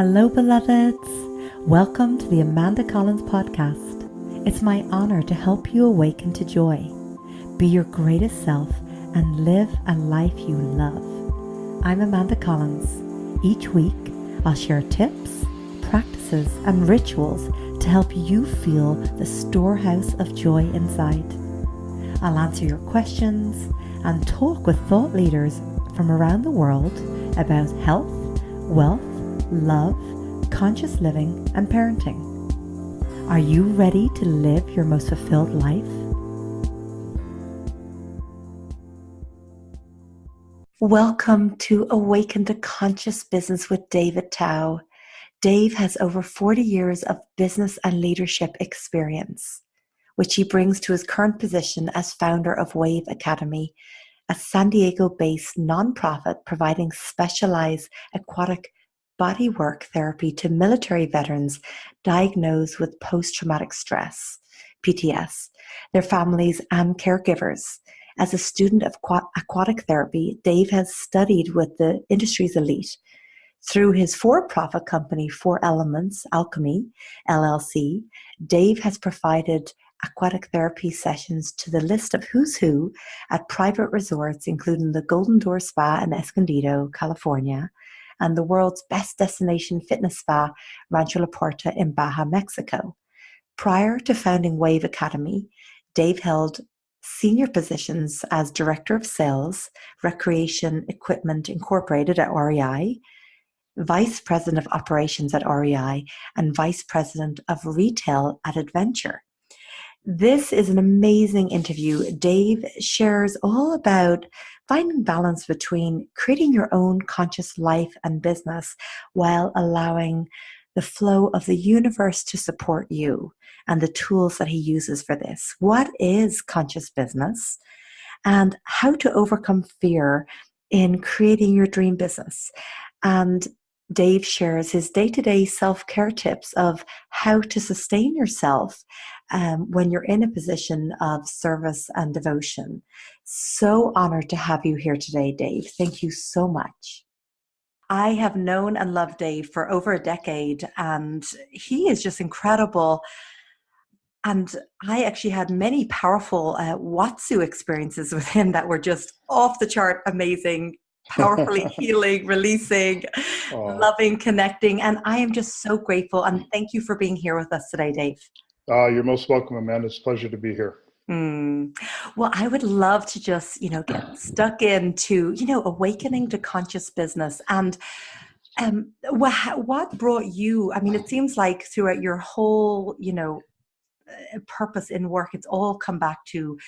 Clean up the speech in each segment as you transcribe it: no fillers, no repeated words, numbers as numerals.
Hello, beloveds. Welcome to the Amanda Collins podcast. It's my honor to help you awaken to joy, be your greatest self, and live a life you love. I'm Amanda Collins. Each week, I'll share tips, practices, and rituals to help you feel the storehouse of joy inside. I'll answer your questions and talk with thought leaders from around the world about health, wealth, love, conscious living, and parenting. Are you ready to live your most fulfilled life? Welcome to Awaken to Conscious Business with Dave Towe. Dave has over 40 years of business and leadership experience, which he brings to his current position as founder of Wave Academy, a San Diego-based nonprofit providing specialized aquatic bodywork therapy to military veterans diagnosed with post-traumatic stress, PTS, their families, and caregivers. As a student of aquatic therapy, Dave has studied with the industry's elite. Through his for-profit company, 4 Elements Alchemy, LLC, Dave has provided aquatic therapy sessions to the list of who's who at private resorts, including the Golden Door Spa in Escondido, California, and the world's best destination fitness spa, Rancho La Puerta in Baja, Mexico. Prior to founding Wave Academy, Dave held senior positions as Director of Sales, Recreation Equipment Incorporated at REI, Vice President of Operations at REI, and Vice President of Retail at Adventure. This is an amazing interview. Dave shares all about finding balance between creating your own conscious life and business while allowing the flow of the universe to support you and the tools that he uses for this. What is conscious business and how to overcome fear in creating your dream business? And Dave shares his day-to-day self-care tips of how to sustain yourself when you're in a position of service and devotion. So honored to have you here today, Dave. Thank you so much. I have known and loved Dave for over a decade, and he is just incredible. And I actually had many powerful watsu experiences with him that were just off the chart amazing. Powerfully healing, releasing, loving, connecting. And I am just so grateful. And thank you for being here with us today, Dave. You're most welcome, Amanda. It's a pleasure to be here. Well, I would love to just, get stuck into, awakening to conscious business. And what brought you, it seems like throughout your whole, purpose in work, it's all come back to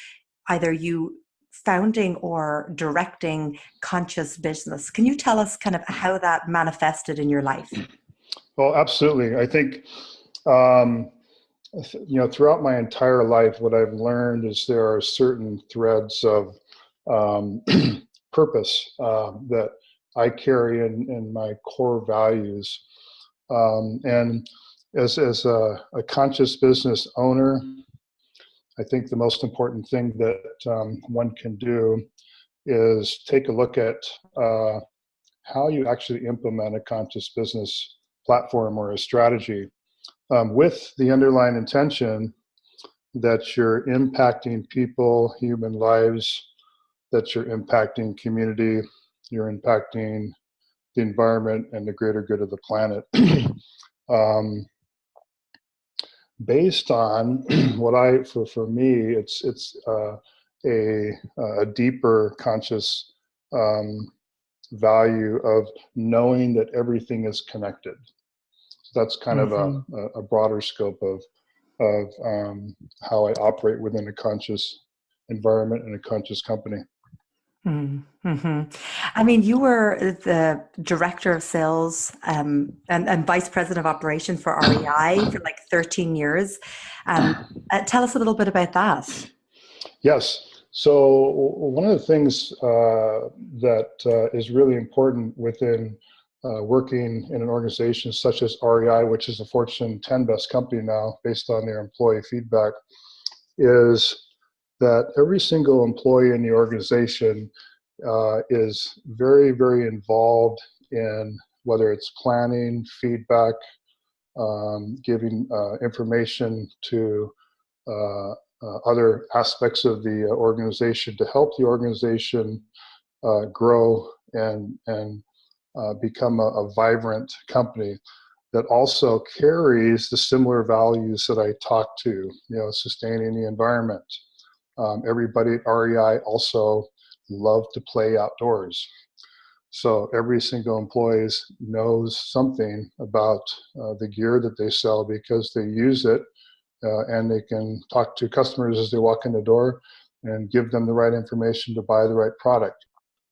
either you founding or directing conscious business. Can you tell us kind of how that manifested in your life? Well, absolutely. I think, throughout my entire life, what I've learned is there are certain threads of purpose that I carry in my core values. And as a conscious business owner, I think the most important thing that one can do is take a look at how you actually implement a conscious business platform or a strategy with the underlying intention that you're impacting people, human lives, that you're impacting community, you're impacting the environment and the greater good of the planet. Based on what for me, it's a deeper conscious value of knowing that everything is connected. So that's kind of a broader scope of how I operate within a conscious environment and a conscious company. You were the director of sales and vice president of operations for REI for like 13 years. Tell us a little bit about that. Yes. So one of the things that is really important within working in an organization such as REI, which is a Fortune 10 best company now based on their employee feedback, is that every single employee in the organization is very, very involved in whether it's planning, feedback, giving information to other aspects of the organization to help the organization grow and become a vibrant company that also carries the similar values that I talk to, sustaining the environment. Everybody at REI also love to play outdoors. So every single employee knows something about the gear that they sell because they use it, and they can talk to customers as they walk in the door and give them the right information to buy the right product.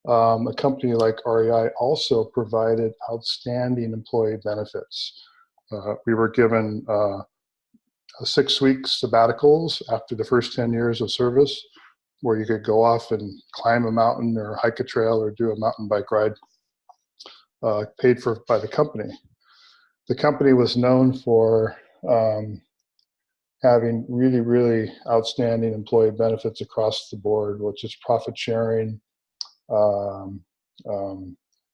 A company like REI also provided outstanding employee benefits. We were given 6-week sabbaticals after the first 10 years of service, where you could go off and climb a mountain or hike a trail or do a mountain bike ride, paid for by the company. The company was known for having really, really outstanding employee benefits across the board, which is profit sharing,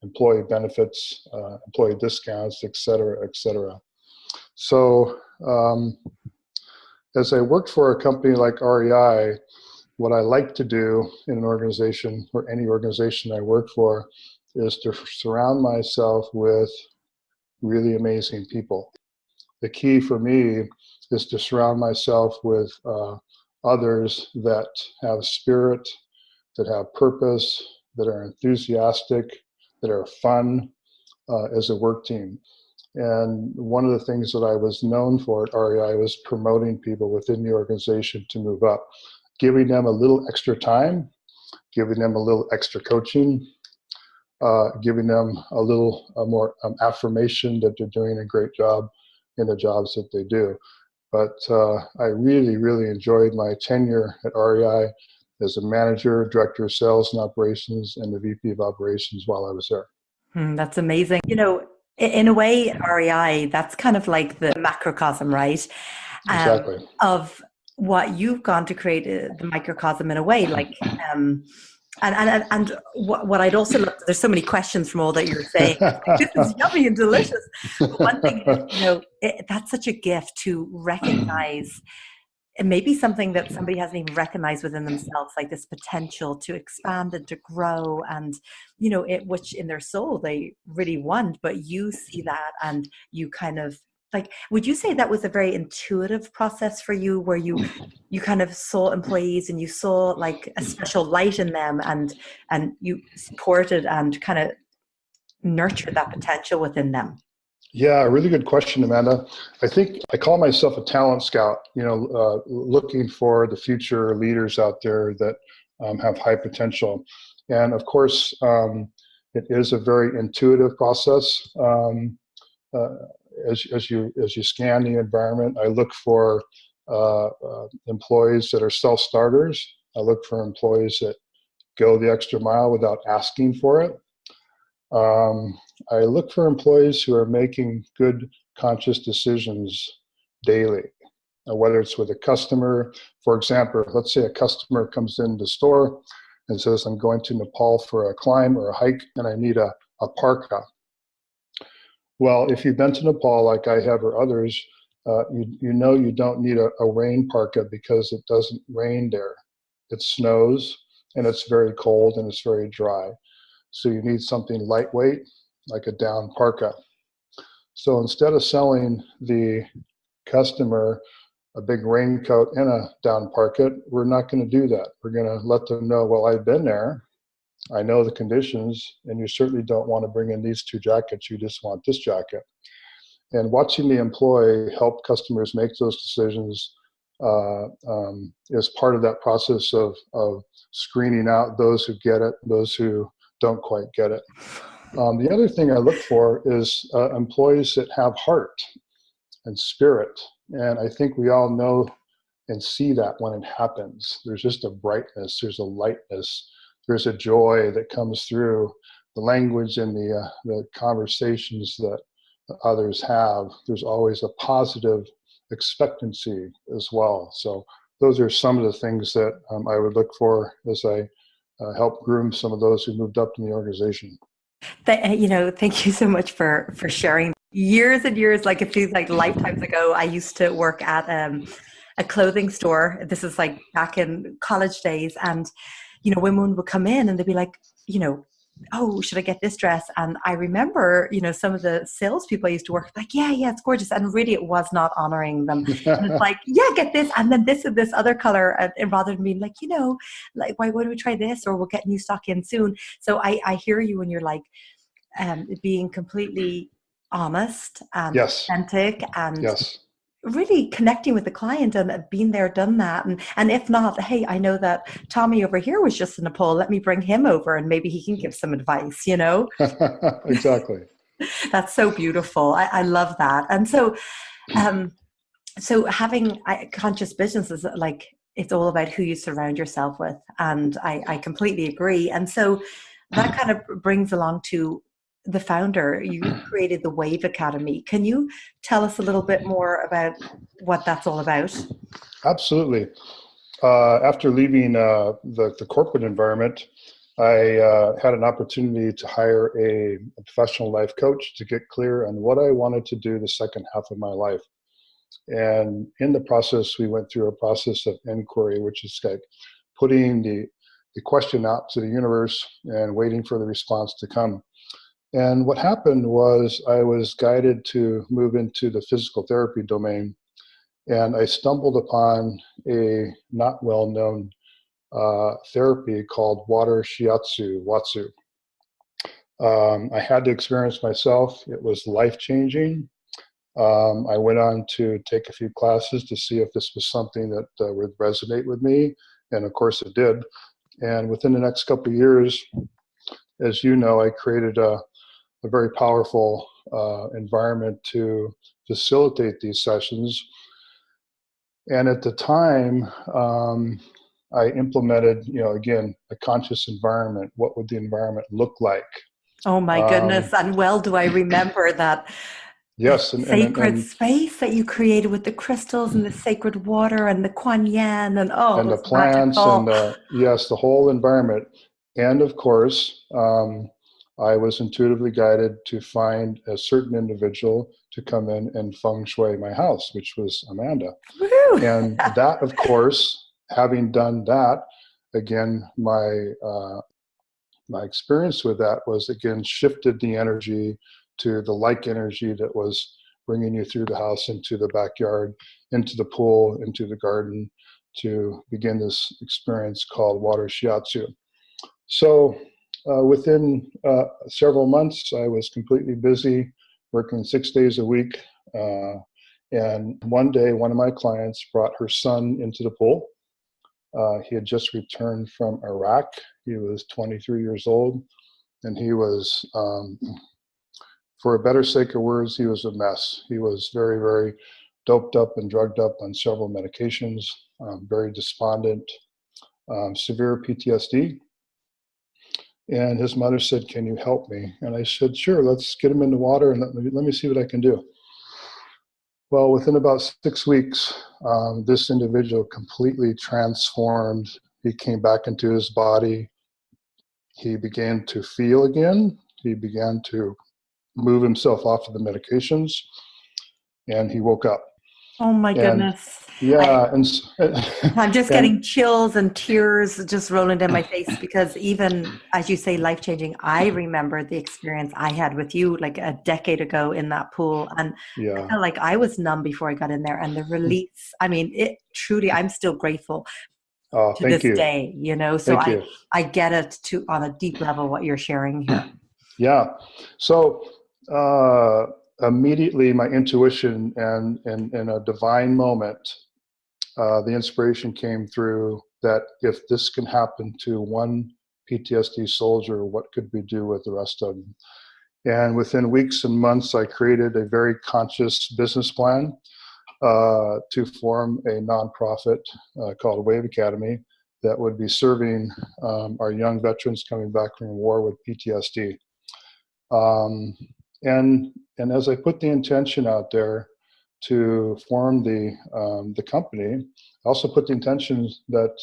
employee benefits, employee discounts, et cetera, et cetera. So as I worked for a company like REI, what I like to do in an organization, or any organization I work for, is to surround myself with really amazing people. The key for me is to surround myself with others that have spirit, that have purpose, that are enthusiastic, that are fun as a work team. And one of the things that I was known for at REI was promoting people within the organization to move up, giving them a little extra time, giving them a little extra coaching, giving them a little more affirmation that they're doing a great job in the jobs that they do. But I really, really enjoyed my tenure at REI as a manager, director of sales and operations, and the VP of operations while I was there. That's amazing. In a way, REI, that's kind of like the macrocosm, right? Exactly. Of what you've gone to create, the microcosm in a way, like, and what I'd also love, there's so many questions from all that you're saying. It's yummy and delicious. But one thing is, that's such a gift to recognize. It may be something that somebody hasn't even recognized within themselves, like this potential to expand and to grow, and which in their soul they really want, but you see that, and you kind of like, would you say that was a very intuitive process for you, where you kind of saw employees and you saw like a special light in them, and you supported and kind of nurtured that potential within them? Yeah, really good question, Amanda. I think I call myself a talent scout, looking for the future leaders out there that have high potential. And of course, it is a very intuitive process. As you scan the environment, I look for employees that are self-starters. I look for employees that go the extra mile without asking for it. I look for employees who are making good, conscious decisions daily, whether it's with a customer. For example, let's say a customer comes in the store and says, I'm going to Nepal for a climb or a hike, and I need a parka. Well, if you've been to Nepal like I have, or others, you don't need a rain parka, because it doesn't rain there. It snows, and it's very cold, and it's very dry. So you need something lightweight, like a down parka. So instead of selling the customer a big raincoat and a down parka, we're not going to do that. We're going to let them know, well, I've been there. I know the conditions, and you certainly don't want to bring in these 2 jackets. You just want this jacket. And watching the employee help customers make those decisions is part of that process of screening out those who get it, those who don't quite get it. The other thing I look for is employees that have heart and spirit. And I think we all know and see that when it happens. There's just a brightness, there's a lightness, there's a joy that comes through the language and the conversations that others have. There's always a positive expectancy as well. So those are some of the things that I would look for as I help groom some of those who moved up in the organization. Thank you so much for sharing. Years and years, like it feels like lifetimes ago, I used to work at a clothing store. This is like back in college days, and women would come in and they'd be like, you know, oh, should I get this dress? And I remember, some of the salespeople I used to work with, like, yeah, yeah, it's gorgeous, and really, it was not honoring them. And it's like, yeah, get this, and then this and this other color, and rather than being like, like, why don't we try this, or we'll get new stock in soon. So I hear you when you're like, being completely honest and Yes, authentic and yes. really connecting with the client and been there, done that. And if not, hey, I know that Tommy over here was just in Nepal. Let me bring him over and maybe he can give some advice. Exactly. That's so beautiful. I love that. And um, so having conscious business is like, it's all about who you surround yourself with. And I completely agree. And so that kind of brings along to the founder. You created the Wave Academy. Can you tell us a little bit more about what that's all about? Absolutely. After leaving the corporate environment, I had an opportunity to hire a professional life coach to get clear on what I wanted to do the second half of my life. And in the process, we went through a process of inquiry, which is like putting the question out to the universe and waiting for the response to come. And what happened was I was guided to move into the physical therapy domain, and I stumbled upon a not well-known therapy called water shiatsu, watsu. I had the experience myself. It was life-changing. I went on to take a few classes to see if this was something that would resonate with me, and of course it did. And within the next couple of years, as you know, I created a very powerful environment to facilitate these sessions. And at the time, I implemented, again, a conscious environment. What would the environment look like? Oh my goodness. And well, do I remember that Yes, sacred space that you created with the crystals and the sacred water and the Kuan Yin, and oh, it and the was plants and magical. yes, the whole environment. And of course, I was intuitively guided to find a certain individual to come in and feng shui my house, which was Amanda. Woo! And that, of course, having done that, again, my experience with that was again shifted the energy to the like energy that was bringing you through the house into the backyard, into the pool, into the garden, to begin this experience called water shiatsu. So within several months, I was completely busy, working 6 days a week. And one day, one of my clients brought her son into the pool. He had just returned from Iraq. He was 23 years old, and he was, for a better sake of words, he was a mess. He was very, very doped up and drugged up on several medications, very despondent, severe PTSD. And his mother said, "Can you help me?" And I said, "Sure, let's get him in the water and let me see what I can do." Well, within about 6 weeks, this individual completely transformed. He came back into his body. He began to feel again. He began to move himself off of the medications, and he woke up. Oh my And goodness. I, yeah, and I'm just and getting chills and tears just rolling down my face because even as you say, life changing, I remember the experience I had with you like a decade ago in that pool. And I yeah, felt like I was numb before I got in there. And the release, I mean, it truly, I'm still grateful to thank this you, day. So thank I, you. I get it to on a deep level what you're sharing here. Yeah. So immediately, my intuition and in a divine moment, the inspiration came through that if this can happen to one PTSD soldier, what could we do with the rest of them? And within weeks and months, I created a very conscious business plan to form a nonprofit called Wave Academy that would be serving our young veterans coming back from war with PTSD. Um, and as I put the intention out there to form the company, I also put the intention that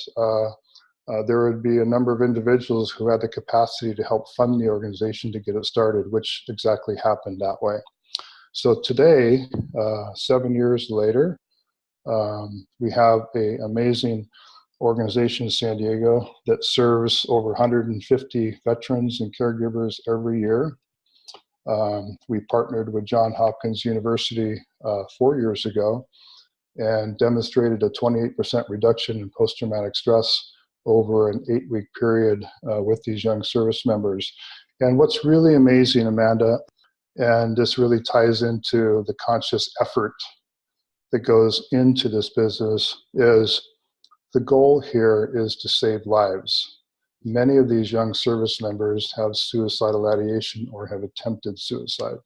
there would be a number of individuals who had the capacity to help fund the organization to get it started, which exactly happened that way. So today, 7 years later, we have an amazing organization in San Diego that serves over 150 veterans and caregivers every year. We partnered with Johns Hopkins University 4 years ago and demonstrated a 28% reduction in post-traumatic stress over an 8-week period with these young service members. And what's really amazing, Amanda, and this really ties into the conscious effort that goes into this business, is the goal here is to save lives. Many of these young service members have suicidal ideation or have attempted suicide.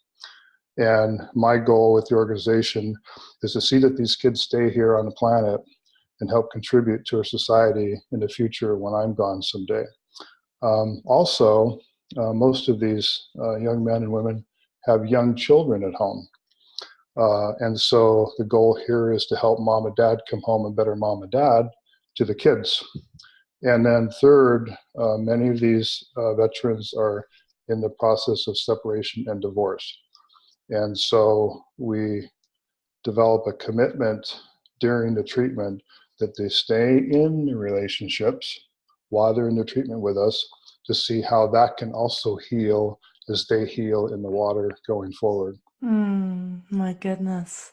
And my goal with the organization is to see that these kids stay here on the planet and help contribute to our society in the future when I'm gone someday. Also, most of these young men and women have young children at home. And so the goal here is to help mom and dad come home and better mom and dad to the kids. And then third, many of these veterans are in the process of separation and divorce. And so we develop a commitment during the treatment that they stay in the relationships while they're in the treatment with us to see how that can also heal as they heal in the water going forward. My goodness.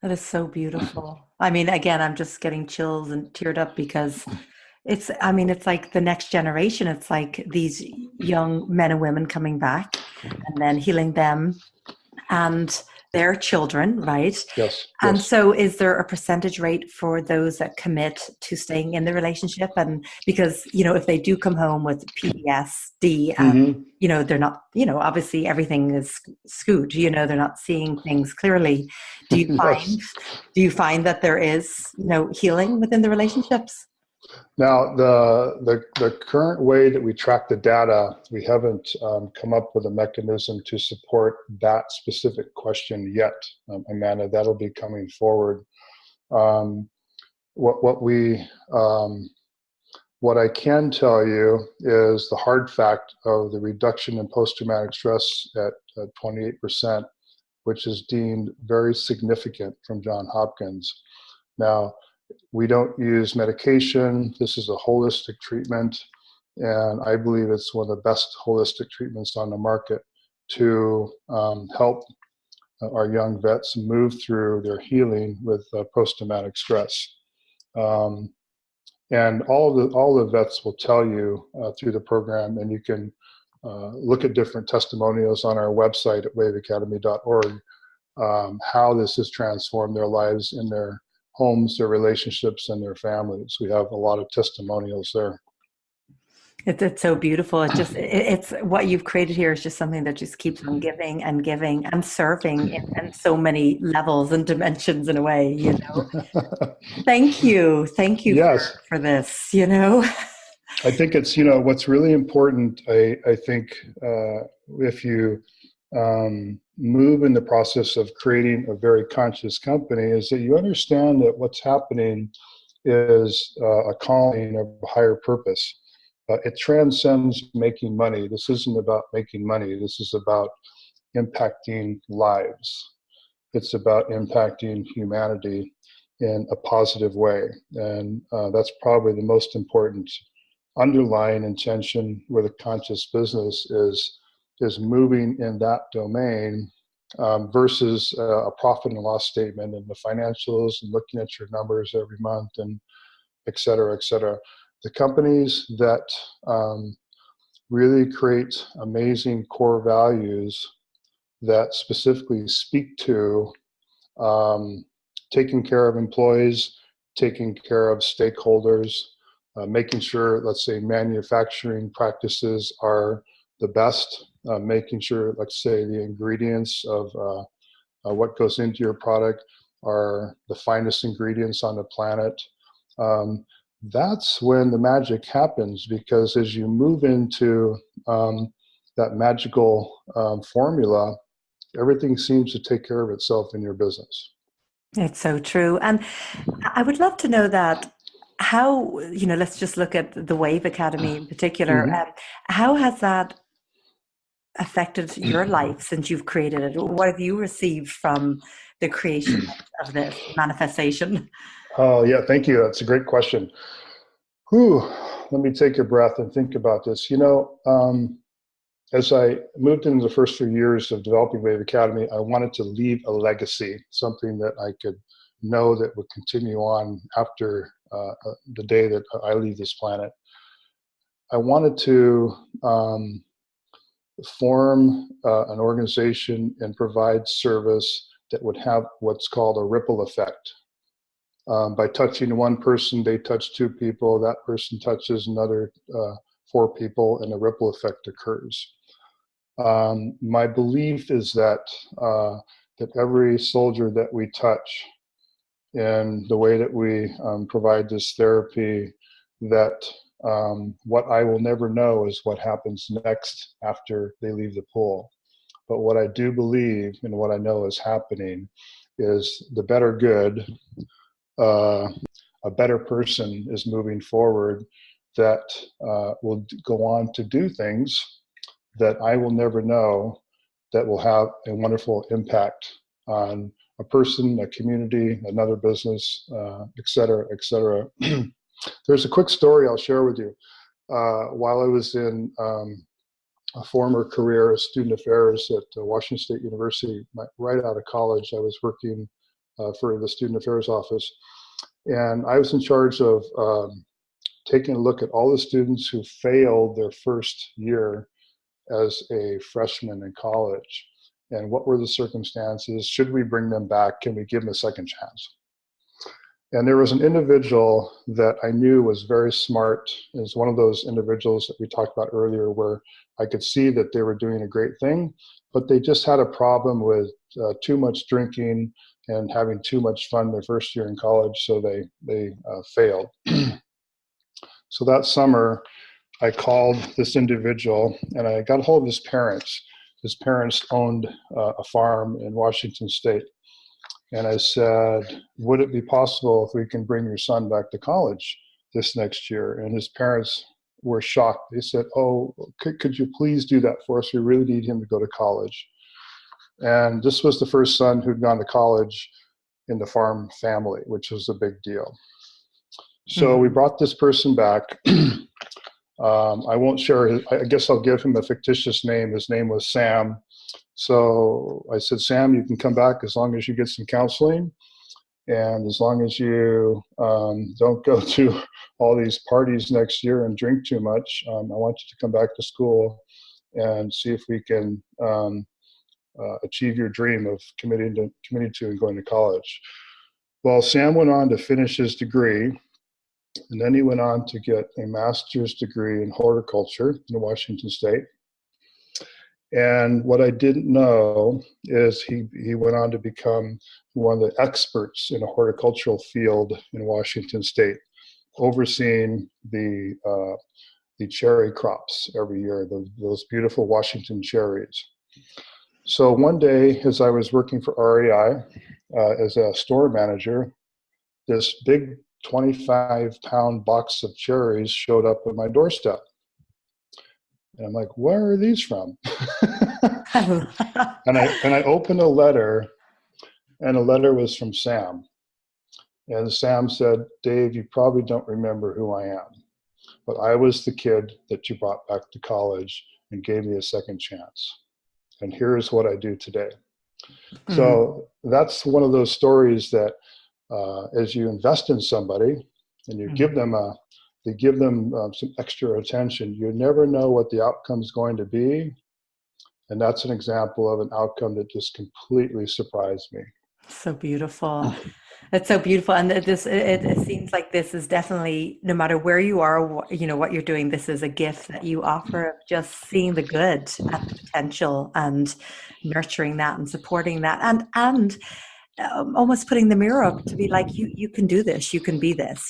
That is so beautiful. I mean, again, I'm just getting chills and teared up because it's like the next generation. It's like these young men and women coming back and then healing them and their children, right? Yes. And so is there a percentage rate for those that commit to staying in the relationship? And because, if they do come home with PTSD and, they're not, obviously everything is skewed, they're not seeing things clearly. Do you find that there is, healing within the relationships? Now, the current way that we track the data, we haven't come up with a mechanism to support that specific question yet, Amanda. That'll be coming forward. What I can tell you is the hard fact of the reduction in post-traumatic stress at 28%, which is deemed very significant from Johns Hopkins. Now, we don't use medication. This is a holistic treatment, and I believe it's one of the best holistic treatments on the market to help our young vets move through their healing with post-traumatic stress. And all the vets will tell you through the program, and you can look at different testimonials on our website at waveacademy.org, how this has transformed their lives in their homes, their relationships, and their families. We have a lot of testimonials there. It's so beautiful. It's what you've created here is just something that just keeps on giving and giving and serving in so many levels and dimensions in a way, Thank you. Yes. for this, I think it's, what's really important, I think, if you move in the process of creating a very conscious company, is that you understand that what's happening is a calling of a higher purpose. It transcends making money. This isn't about making money. This is about impacting lives. It's about impacting humanity in a positive way. And that's probably the most important underlying intention with a conscious business is moving in that domain versus a profit and loss statement and the financials and looking at your numbers every month and et cetera, et cetera. The companies that really create amazing core values that specifically speak to taking care of employees, taking care of stakeholders, making sure, let's say, manufacturing practices are the best, making sure, let's say, the ingredients of what goes into your product are the finest ingredients on the planet. That's when the magic happens, because as you move into that magical formula, everything seems to take care of itself in your business. It's so true. And I would love to know that how, let's just look at the Wave Academy in particular. Mhm. How has that affected your life since you've created it? What have you received from the creation of this manifestation? Oh, yeah. Thank you. That's a great question. Whew. Let me take a breath and think about this. As I moved into the first few years of developing Wave Academy, I wanted to leave a legacy, something that I could know that would continue on after the day that I leave this planet. I wanted to form an organization and provide service that would have what's called a ripple effect. By touching one person, they touch two people, that person touches another four people, and a ripple effect occurs. My belief is that every soldier that we touch, and the way that we provide this therapy, that what I will never know is what happens next after they leave the pool. But what I do believe and what I know is happening is the better good, a better person is moving forward that will go on to do things that I will never know, that will have a wonderful impact on a person, a community, another business, et cetera, et cetera. There's a quick story I'll share with you. While I was in a former career as student affairs at Washington State University, right out of college, I was working for the student affairs office. And I was in charge of taking a look at all the students who failed their first year as a freshman in college. And what were the circumstances? Should we bring them back? Can we give them a second chance? And there was an individual that I knew was very smart. It was one of those individuals that we talked about earlier, where I could see that they were doing a great thing, but they just had a problem with too much drinking and having too much fun their first year in college, so they failed. So that summer, I called this individual and I got a hold of his parents. His parents owned a farm in Washington State. And I said, would it be possible if we can bring your son back to college this next year? And his parents were shocked. They said, oh, could you please do that for us? We really need him to go to college. And this was the first son who'd gone to college in the farm family, which was a big deal. So we brought this person back. I won't share his, I guess I'll give him a fictitious name. His name was Sam. So I said, Sam, you can come back as long as you get some counseling, and as long as you don't go to all these parties next year and drink too much. I want you to come back to school and see if we can achieve your dream of committing to and going to college. Well, Sam went on to finish his degree, and then he went on to get a master's degree in horticulture in Washington State. And what I didn't know is he went on to become one of the experts in a horticultural field in Washington State, overseeing the cherry crops every year, those beautiful Washington cherries. So one day, as I was working for REI as a store manager, this big 25-pound box of cherries showed up at my doorstep. And I'm like, where are these from? and I opened a letter, and the letter was from Sam. And Sam said, Dave, you probably don't remember who I am, but I was the kid that you brought back to college and gave me a second chance. And here's what I do today. Mm-hmm. So that's one of those stories that as you invest in somebody and you give them some extra attention, you never know what the outcome is going to be. And that's an example of an outcome that just completely surprised me. So beautiful. It's so beautiful. And it seems like this is definitely, no matter where you are, what you're doing, this is a gift that you offer of just seeing the good and the potential and nurturing that and supporting that and almost putting the mirror up to be like, you can do this, you can be this,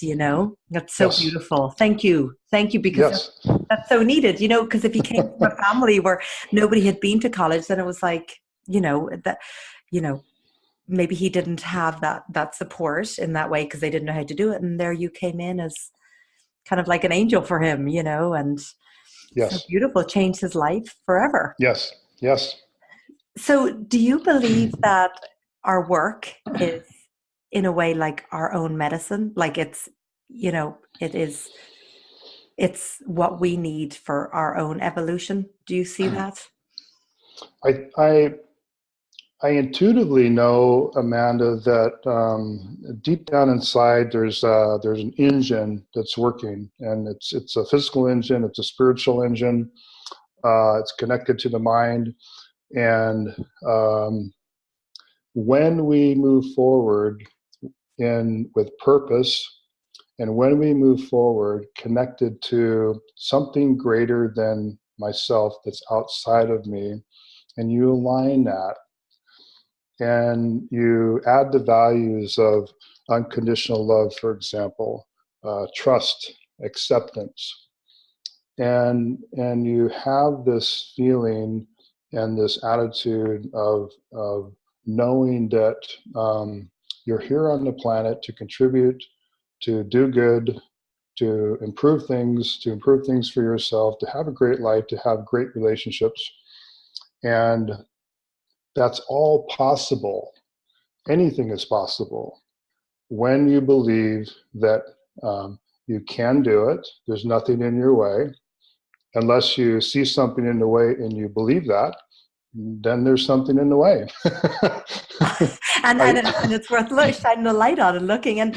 That's so yes. Beautiful. Thank you, because yes. That's so needed, because if you came from a family where nobody had been to college, then it was like, maybe he didn't have that support in that way because they didn't know how to do it. And there you came in as kind of like an angel for him, and so Yes. beautiful, changed his life forever. Yes. Yes. So do you believe that our work is in a way like our own medicine? Like it's what we need for our own evolution. Do you see that? I, I I intuitively know, Amanda, that deep down inside there's an engine that's working, and it's a physical engine, it's a spiritual engine, it's connected to the mind, and when we move forward in with purpose, and when we move forward connected to something greater than myself that's outside of me, and you align that and you add the values of unconditional love, for example, trust, acceptance, and you have this feeling and this attitude of knowing that you're here on the planet to contribute, to do good, to improve things for yourself, to have a great life, to have great relationships, and that's all possible. Anything is possible when you believe that you can do it. There's nothing in your way. Unless you see something in the way and you believe that, then there's something in the way. and it's worth shining a light on and looking. And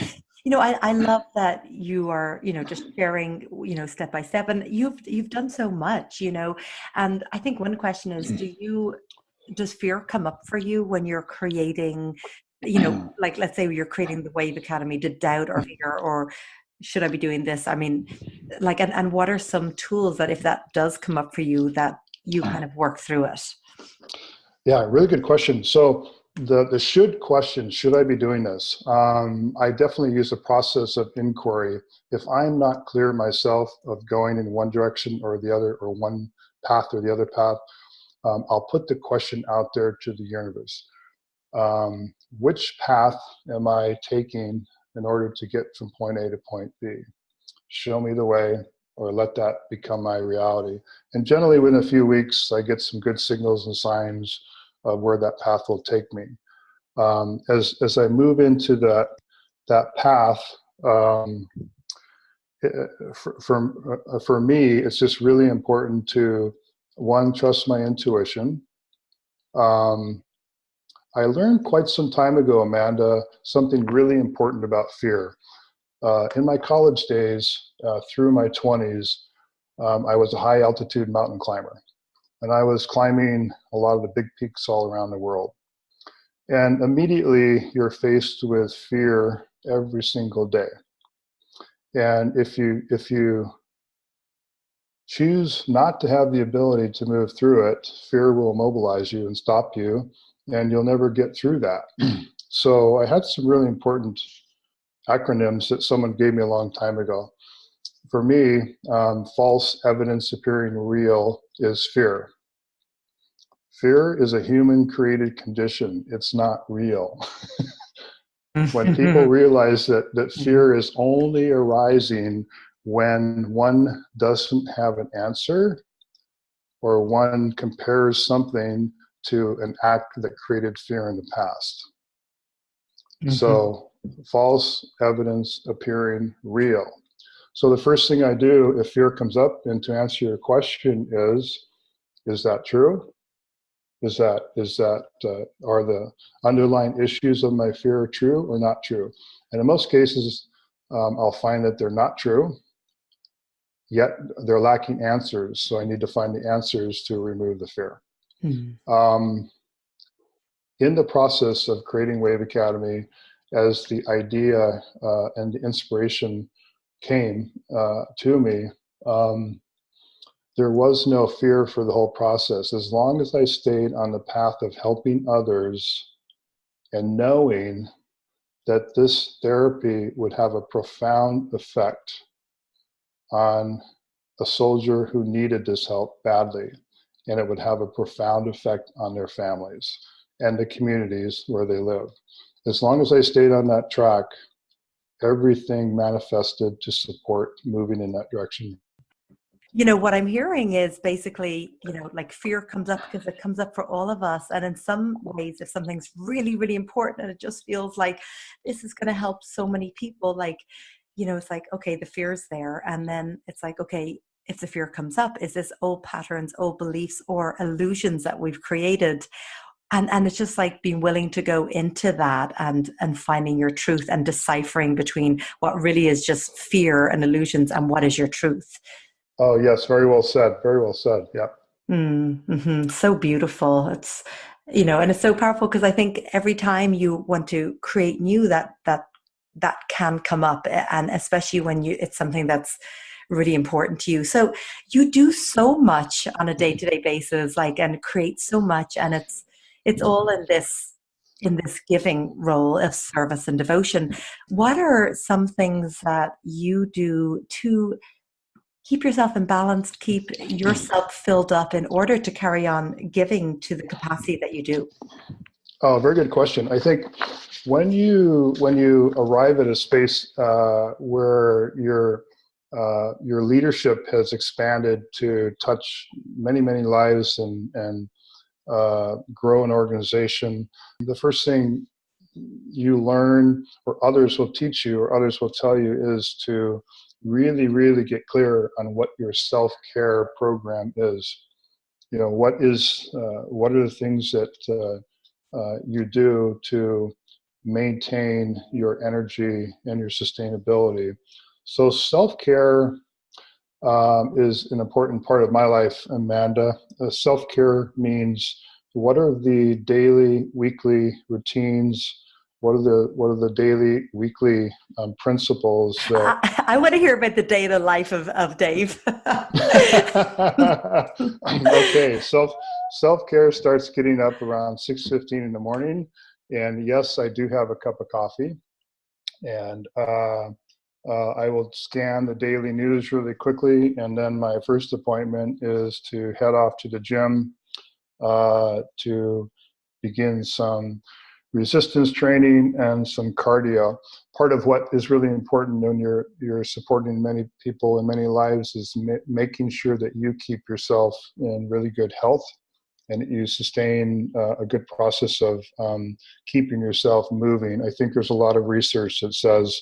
I love that you are just sharing step by step, and you've done so much. And I think one question is, does fear come up for you when you're creating, like let's say you're creating the Wave Academy? Did doubt or fear, or should I be doing this? I mean, like, and what are some tools that if that does come up for you, that you kind of work through it? Yeah, really good question. So the should question, should I be doing this? I definitely use a process of inquiry. If I'm not clear myself of going in one direction or the other, or one path or the other path, I'll put the question out there to the universe. Which path am I taking in order to get from point A to point B? Show me the way, or let that become my reality. And generally within a few weeks, I get some good signals and signs of where that path will take me. As I move into that path, for me, it's just really important to, one, trust my intuition. I learned quite some time ago, Amanda, something really important about fear. In my college days, through my 20s, I was a high altitude mountain climber, and I was climbing a lot of the big peaks all around the world. And immediately you're faced with fear every single day. And if you choose not to have the ability to move through it, fear will immobilize you and stop you, and you'll never get through that. So I had some really important acronyms that someone gave me a long time ago. For me, false evidence appearing real is fear. Fear is a human-created condition. It's not real. When people realize that fear is only arising when one doesn't have an answer, or one compares something to an act that created fear in the past. So false evidence appearing real. So the first thing I do if fear comes up, and to answer your question, is that true? Is that are the underlying issues of my fear true or not true? And in most cases, I'll find that they're not true, yet they're lacking answers. So I need to find the answers to remove the fear. In the process of creating Wave Academy, as the idea and the inspiration came to me, there was no fear for the whole process. As long as I stayed on the path of helping others and knowing that this therapy would have a profound effect on a soldier who needed this help badly, and it would have a profound effect on their families. and the communities where they live. As long as I stayed on that track, everything manifested to support moving in that direction. What I'm hearing is basically, like fear comes up because it comes up for all of us. And in some ways, if something's really, really important and it just feels like this is going to help so many people, like, it's like, okay, the fear's there. And then it's like, okay, if the fear comes up, is this old patterns, old beliefs, or illusions that we've created? And it's just like being willing to go into that and finding your truth and deciphering between what really is just fear and illusions and what is your truth. Oh, yes. Very well said. Very well said. Yeah. Mm-hmm. So beautiful. It's, and it's so powerful because I think every time you want to create new, that can come up, and especially when it's something that's really important to you. So you do so much on a day-to-day basis, and create so much, and it's all in this giving role of service and devotion. What are some things that you do to keep yourself in balance, keep yourself filled up in order to carry on giving to the capacity that you do? Oh, very good question. I think when you arrive at a space where your leadership has expanded to touch many lives and grow an organization, the first thing you learn, or others will teach you, or others will tell you, is to really get clear on what your self-care program is. What are the things that you do to maintain your energy and your sustainability. So self-care is an important part of my life, Amanda. Self-care means, what are the daily, weekly routines? What are the daily, weekly principles that I want to hear about the day in the life of Dave. Okay, self-care starts getting up around 6:15 in the morning, and yes, I do have a cup of coffee, and I will scan the daily news really quickly, and then my first appointment is to head off to the gym to begin some resistance training and some cardio. Part of what is really important when you're supporting many people and many lives is making sure that you keep yourself in really good health, and you sustain a good process of keeping yourself moving. I think there's a lot of research that says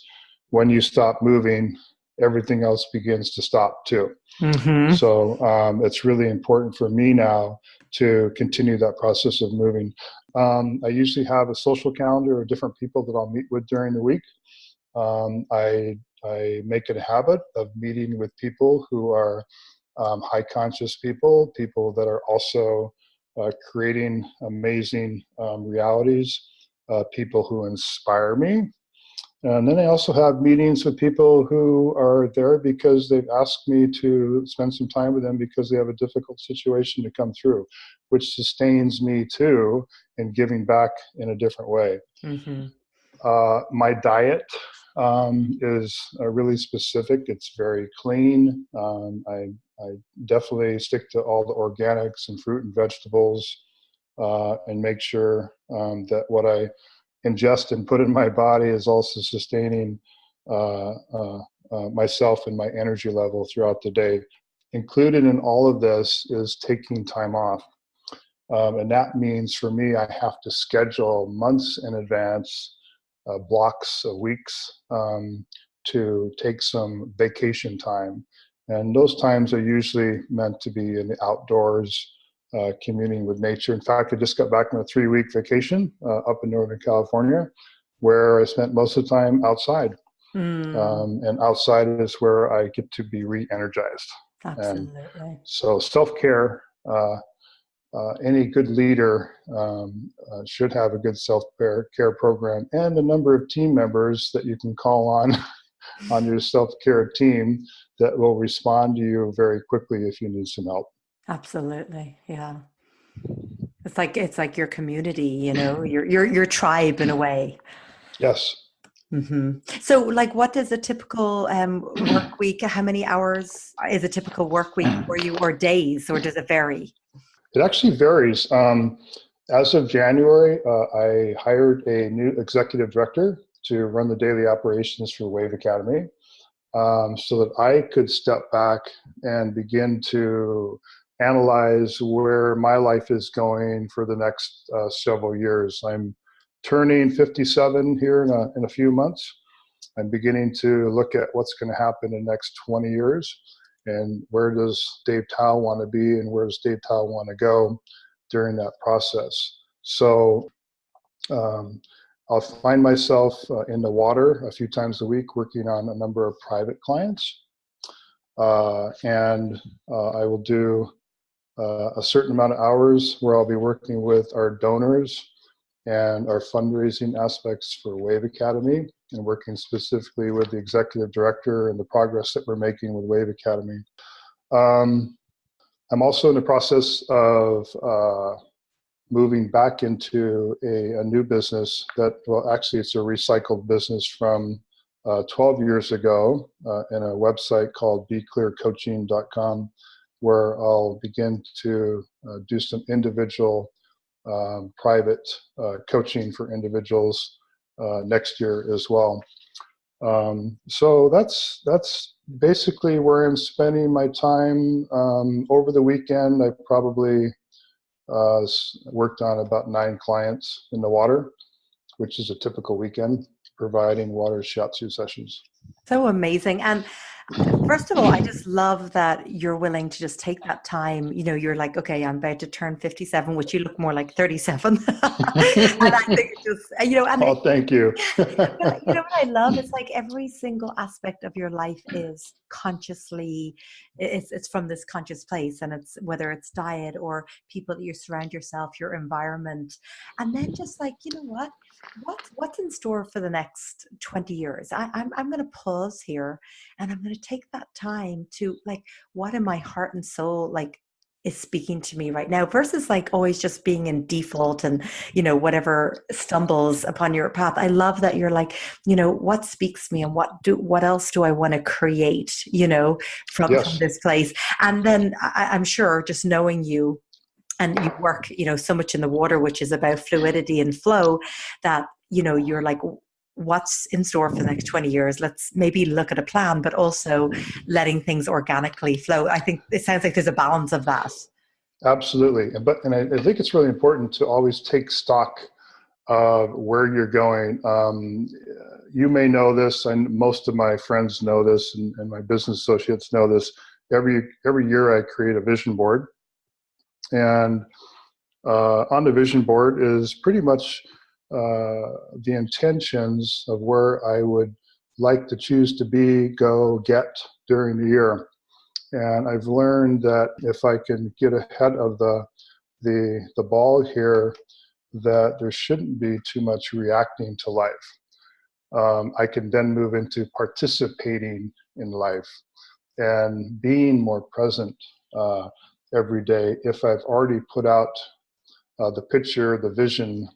when you stop moving, everything else begins to stop too. Mm-hmm. So it's really important for me now to continue that process of moving. I usually have a social calendar of different people that I'll meet with during the week. I make it a habit of meeting with people who are high conscious people that are also creating amazing realities, people who inspire me. And then I also have meetings with people who are there because they've asked me to spend some time with them because they have a difficult situation to come through, which sustains me too in giving back in a different way. Mm-hmm. My diet is really specific. It's very clean. I definitely stick to all the organics and fruit and vegetables and make sure that what I ingest and put in my body is also sustaining myself and my energy level throughout the day. Included in all of this is taking time off. And that means for me, I have to schedule months in advance, blocks of weeks to take some vacation time. And those times are usually meant to be in the outdoors, communing with nature. In fact, I just got back on a 3-week vacation up in Northern California, where I spent most of the time outside. And outside is where I get to be re-energized. Absolutely. And so self-care, any good leader should have a good self-care program, and a number of team members that you can call on your self-care team that will respond to you very quickly if you need some help. Absolutely. Yeah. It's like your community, your tribe in a way. Yes. Mm-hmm. So what does a typical work week, how many hours is a typical work week for you, or days, or does it vary? It actually varies. As of January, I hired a new executive director to run the daily operations for Wave Academy, so that I could step back and begin to analyze where my life is going for the next several years. I'm turning 57 here in a few months. I'm beginning to look at what's going to happen in the next 20 years, and where does Dave Towe want to be, and where does Dave Towe want to go during that process. So I'll find myself in the water a few times a week working on a number of private clients. And I will do a certain amount of hours where I'll be working with our donors and our fundraising aspects for Wave Academy, and working specifically with the executive director and the progress that we're making with Wave Academy. I'm also in the process of moving back into a new business that, well, actually it's a recycled business from 12 years ago in a website called beclearcoaching.com, where I'll begin to do some individual private coaching for individuals next year as well. So that's basically where I'm spending my time. Over the weekend, I probably worked on about 9 clients in the water, which is a typical weekend, providing water shiatsu sessions. So amazing. And first of all, I just love that you're willing to just take that time. You know, you're like, okay, I'm about to turn 57, which you look more like 37. And I think it just, you know, and thank you. But you know what I love? It's like every single aspect of your life is consciously, it's from this conscious place, and it's whether it's diet or people that you surround yourself, your environment, and then just like, you know what's in store for the next 20 years? I'm going to pause here, and I'm going to take that time to like, what in my heart and soul like is speaking to me right now, versus like always just being in default and, you know, whatever stumbles upon your path. I love that you're like, you know, what speaks to me, and what else do I want to create, you know, from this place. And then I'm sure, just knowing you, and you work, you know, so much in the water, which is about fluidity and flow, that, you know, you're like, what's in store for the next 20 years? Let's maybe look at a plan, but also letting things organically flow. I think it sounds like there's a balance of that. Absolutely. And I think it's really important to always take stock of where you're going. You may know this, and most of my friends know this, and my business associates know this. Every year I create a vision board. And on the vision board is pretty much the intentions of where I would like to choose to be, go, get during the year. And I've learned that if I can get ahead of the ball here, that there shouldn't be too much reacting to life. I can then move into participating in life and being more present every day. If I've already put out the picture, the vision,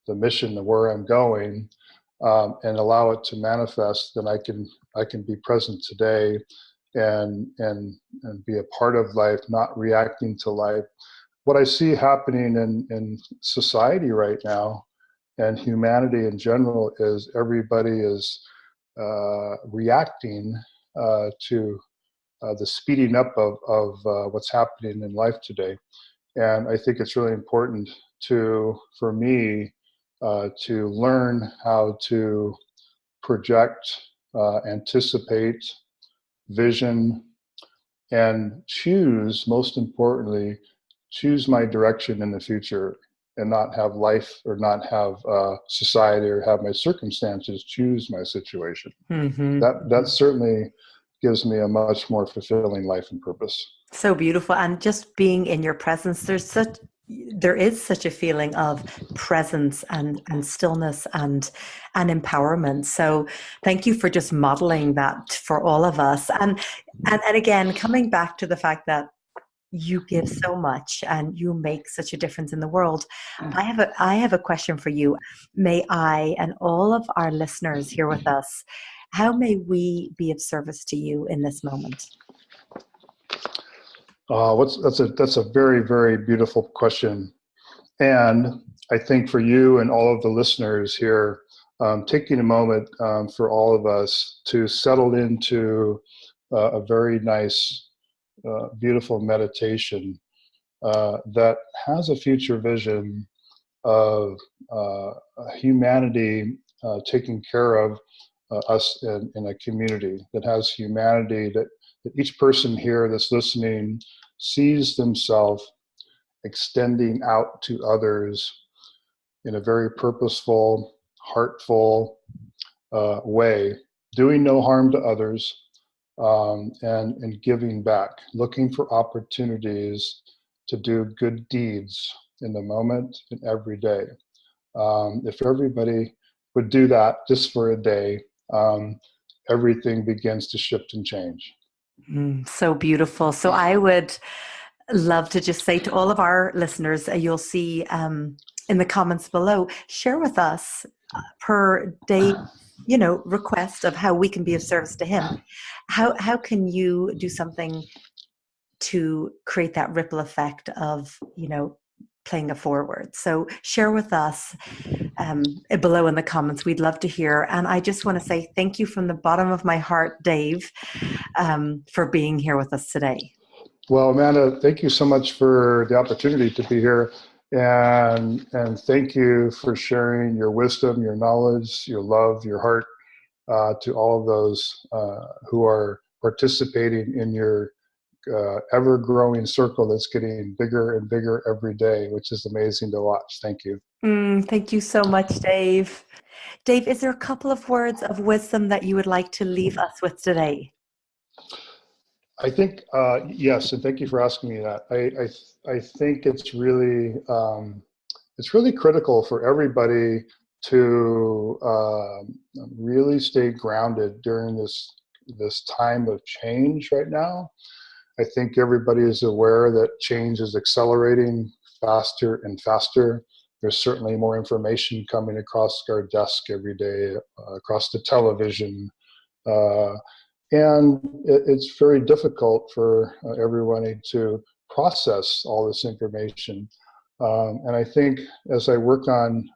the mission of where I'm going, and allow it to manifest, then I can be present today and be a part of life, not reacting to life. What I see happening in society right now, and humanity in general, is everybody is reacting to the speeding up of what's happening in life today. And I think it's really important for me to learn how to project, anticipate, vision, and most importantly, choose my direction in the future, and not have life, or not have society, or have my circumstances choose my situation. Mm-hmm. That certainly gives me a much more fulfilling life and purpose. So beautiful. And just being in your presence, there is such a feeling of presence and stillness and empowerment. So thank you for just modeling that for all of us. And again, coming back to the fact that you give so much and you make such a difference in the world. I have a question for you. May I and all of our listeners here with us, how may we be of service to you in this moment? That's a very, very beautiful question. And I think for you and all of the listeners here, taking a moment for all of us to settle into a very nice, beautiful meditation that has a future vision of humanity taking care of us in a community, that has humanity, that each person here that's listening sees themselves extending out to others in a very purposeful, heartful way, doing no harm to others, and giving back, looking for opportunities to do good deeds in the moment and every day. If everybody would do that just for a day, everything begins to shift and change. So beautiful. So I would love to just say to all of our listeners, you'll see in the comments below, share with us per day, request of how we can be of service to him. How can you do something to create that ripple effect of, playing it forward? So share with us below in the comments. We'd love to hear. And I just want to say thank you from the bottom of my heart, Dave, for being here with us today. Well, Amanda, thank you so much for the opportunity to be here. And thank you for sharing your wisdom, your knowledge, your love, your heart to all of those who are participating in your ever-growing circle that's getting bigger and bigger every day, which is amazing to watch. Thank you. Thank you so much, Dave. Dave, is there a couple of words of wisdom that you would like to leave us with today? I think, yes, and thank you for asking me that. I think it's really critical for everybody to really stay grounded during this time of change right now. I think everybody is aware that change is accelerating faster and faster. There's certainly more information coming across our desk every day, across the television. And it's very difficult for everyone to process all this information. And I think as I work on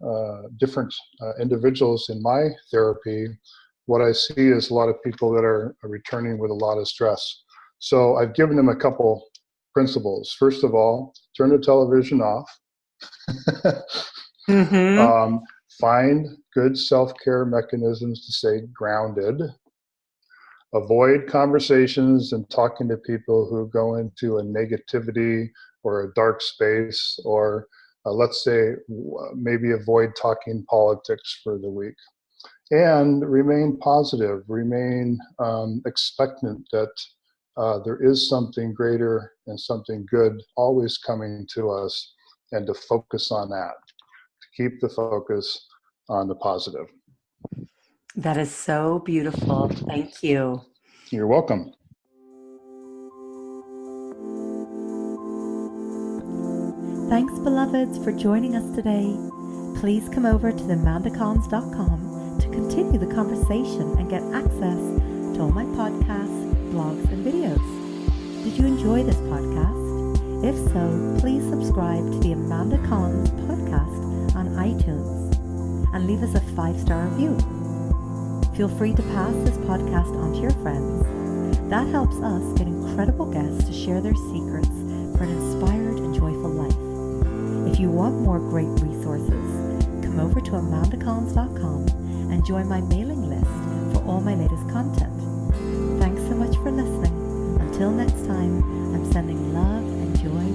different individuals in my therapy, what I see is a lot of people that are returning with a lot of stress. So I've given them a couple principles. First of all, turn the television off. Find good self-care mechanisms to stay grounded. Avoid conversations and talking to people who go into a negativity or a dark space, or let's say maybe avoid talking politics for the week. And remain positive, remain expectant that there is something greater and something good always coming to us, and to focus on that, to keep the focus on the positive. That is so beautiful. Thank you. You're welcome. Thanks, beloveds, for joining us today. Please come over to themandacons.com to continue the conversation and get access to all my podcasts, blogs, and videos. Did you enjoy this podcast? If so, please subscribe to the Amanda Cons podcast on iTunes and leave us a 5-star review. Feel free to pass this podcast on to your friends. That helps us get incredible guests to share their secrets for an inspired and joyful life. If you want more great resources, come over to amandacons.com and join my mailing list for all my latest content. Thanks so much for listening. Until next time, I'm sending love and joy